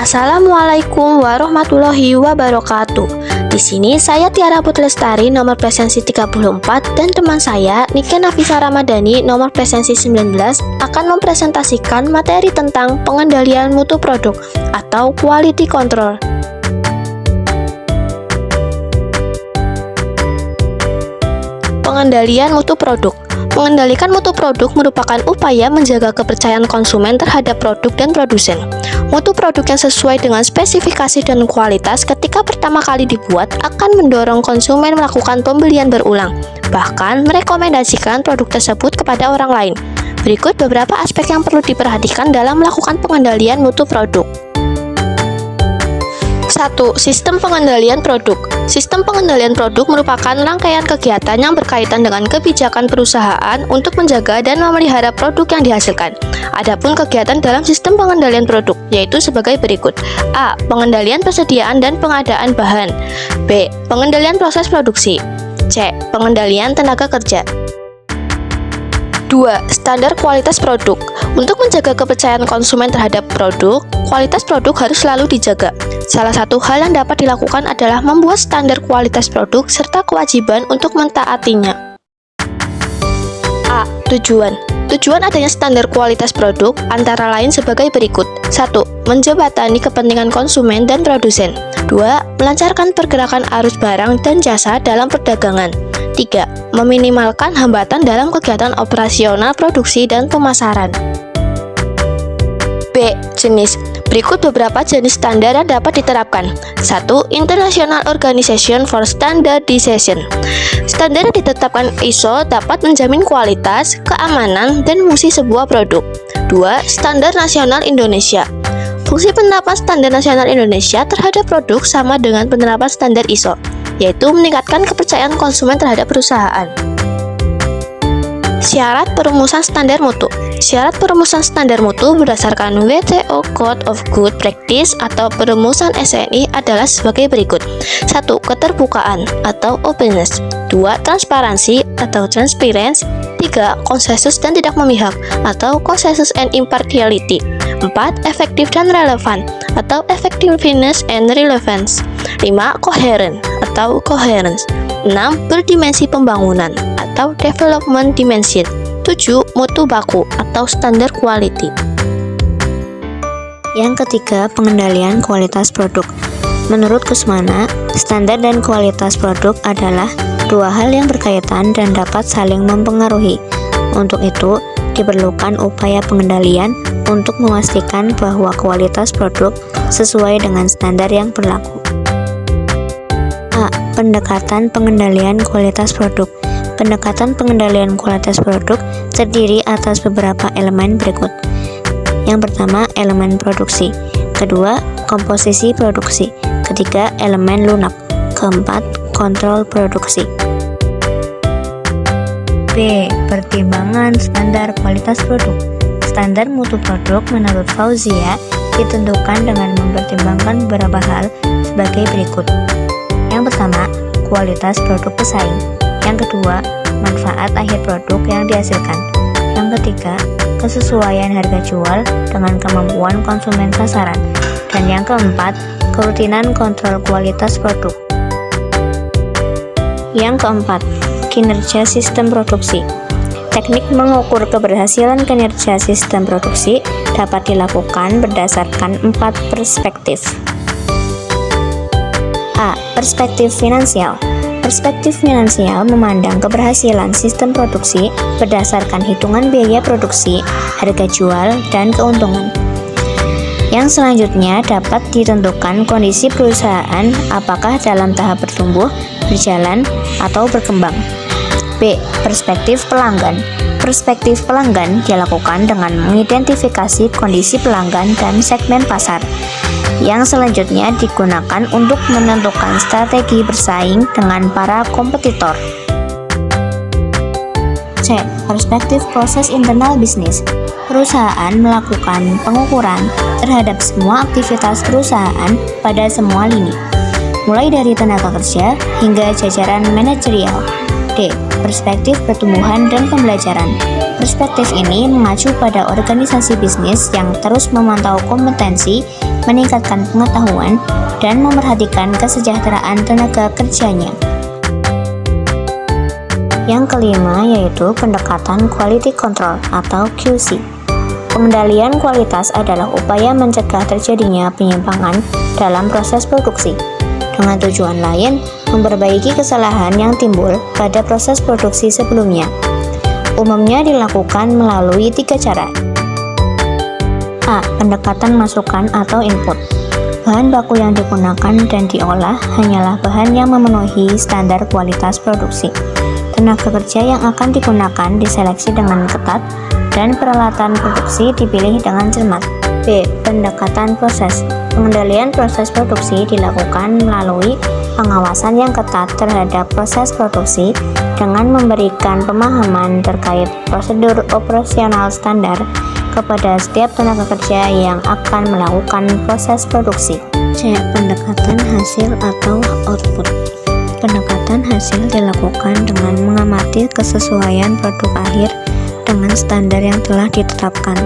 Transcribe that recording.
Assalamualaikum warahmatullahi wabarakatuh. Di sini saya Tiara Putri Lestari nomor presensi 34 dan teman saya Nike Nafisa Ramadhani nomor presensi 19 akan mempresentasikan materi tentang pengendalian mutu produk atau quality control. Pengendalian mutu produk. Mengendalikan mutu produk merupakan upaya menjaga kepercayaan konsumen terhadap produk dan produsen. Mutu produk yang sesuai dengan spesifikasi dan kualitas ketika pertama kali dibuat akan mendorong konsumen melakukan pembelian berulang, bahkan merekomendasikan produk tersebut kepada orang lain. Berikut beberapa aspek yang perlu diperhatikan dalam melakukan pengendalian mutu produk. 1. Sistem pengendalian produk. Sistem pengendalian produk merupakan rangkaian kegiatan yang berkaitan dengan kebijakan perusahaan untuk menjaga dan memelihara produk yang dihasilkan. Adapun kegiatan dalam sistem pengendalian produk yaitu sebagai berikut. A. Pengendalian persediaan dan pengadaan bahan. B. Pengendalian proses produksi. C. Pengendalian tenaga kerja. 2. Standar kualitas produk. Untuk menjaga kepercayaan konsumen terhadap produk, kualitas produk harus selalu dijaga. Salah satu hal yang dapat dilakukan adalah membuat standar kualitas produk serta kewajiban untuk mentaatinya. A. Tujuan. Tujuan adanya standar kualitas produk antara lain sebagai berikut. 1. Menjembatani kepentingan konsumen dan produsen. 2. Melancarkan pergerakan arus barang dan jasa dalam perdagangan. 3. Meminimalkan hambatan dalam kegiatan operasional produksi dan pemasaran. B. Jenis. Berikut beberapa jenis standar yang dapat diterapkan. 1. International Organization for Standardization. Standar yang ditetapkan ISO dapat menjamin kualitas, keamanan, dan fungsi sebuah produk. 2. Standar Nasional Indonesia. Fungsi penerapan standar nasional Indonesia terhadap produk sama dengan penerapan standar ISO, yaitu meningkatkan kepercayaan konsumen terhadap perusahaan. Syarat perumusan standar mutu. Syarat perumusan standar mutu berdasarkan WTO Code of Good Practice atau perumusan SNI adalah sebagai berikut. 1. Keterbukaan atau openness. 2. Transparansi atau transparency. 3. Konsensus dan tidak memihak atau consensus and impartiality. 4. Efektif dan relevan atau effectiveness and relevance. 5. Coherent atau coherence. 6. Berdimensi pembangunan atau development dimension. 7. Mutu baku atau standar quality. Yang ketiga, pengendalian kualitas produk. Menurut Kusmana, standar dan kualitas produk adalah dua hal yang berkaitan dan dapat saling mempengaruhi. Untuk itu, diperlukan upaya pengendalian untuk memastikan bahwa kualitas produk sesuai dengan standar yang berlaku. A. Pendekatan pengendalian kualitas produk. Pendekatan pengendalian kualitas produk terdiri atas beberapa elemen berikut. Yang pertama, elemen produksi. Kedua, komposisi produksi. Ketiga, elemen lunak. Keempat, kontrol produksi. B. Pertimbangan standar kualitas produk. Standar mutu produk menurut Fauzia ditentukan dengan mempertimbangkan beberapa hal sebagai berikut. Yang pertama, kualitas produk pesaing. Yang kedua, manfaat akhir produk yang dihasilkan. Yang ketiga, kesesuaian harga jual dengan kemampuan konsumen sasaran. Dan yang keempat, kerutinan kontrol kualitas produk. Yang keempat, kinerja sistem produksi. Teknik mengukur keberhasilan kinerja sistem produksi dapat dilakukan berdasarkan 4 perspektif. A. Perspektif finansial. Perspektif finansial memandang keberhasilan sistem produksi berdasarkan hitungan biaya produksi, harga jual, dan keuntungan. Yang selanjutnya dapat ditentukan kondisi perusahaan apakah dalam tahap bertumbuh, berjalan, atau berkembang. B. Perspektif pelanggan. Perspektif pelanggan dilakukan dengan mengidentifikasi kondisi pelanggan dan segmen pasar. Yang selanjutnya digunakan untuk menentukan strategi bersaing dengan para kompetitor. C. Perspektif proses internal bisnis. Perusahaan melakukan pengukuran terhadap semua aktivitas perusahaan pada semua lini, mulai dari tenaga kerja hingga jajaran manajerial. D. Perspektif pertumbuhan dan pembelajaran. Perspektif ini mengacu pada organisasi bisnis yang terus memantau kompetensi, meningkatkan pengetahuan, dan memperhatikan kesejahteraan tenaga kerjanya. Yang kelima yaitu pendekatan quality control atau QC. Pengendalian kualitas adalah upaya mencegah terjadinya penyimpangan dalam proses produksi, dengan tujuan lain memperbaiki kesalahan yang timbul pada proses produksi sebelumnya. Umumnya dilakukan melalui 3 cara. A. Pendekatan masukan atau input. Bahan baku yang digunakan dan diolah hanyalah bahan yang memenuhi standar kualitas produksi. Tenaga kerja yang akan digunakan diseleksi dengan ketat dan peralatan produksi dipilih dengan cermat. B. Pendekatan proses. Pengendalian proses produksi dilakukan melalui pengawasan yang ketat terhadap proses produksi dengan memberikan pemahaman terkait prosedur operasional standar kepada setiap tenaga kerja yang akan melakukan proses produksi. C. Pendekatan hasil atau output. Pendekatan hasil dilakukan dengan mengamati kesesuaian produk akhir dengan standar yang telah ditetapkan.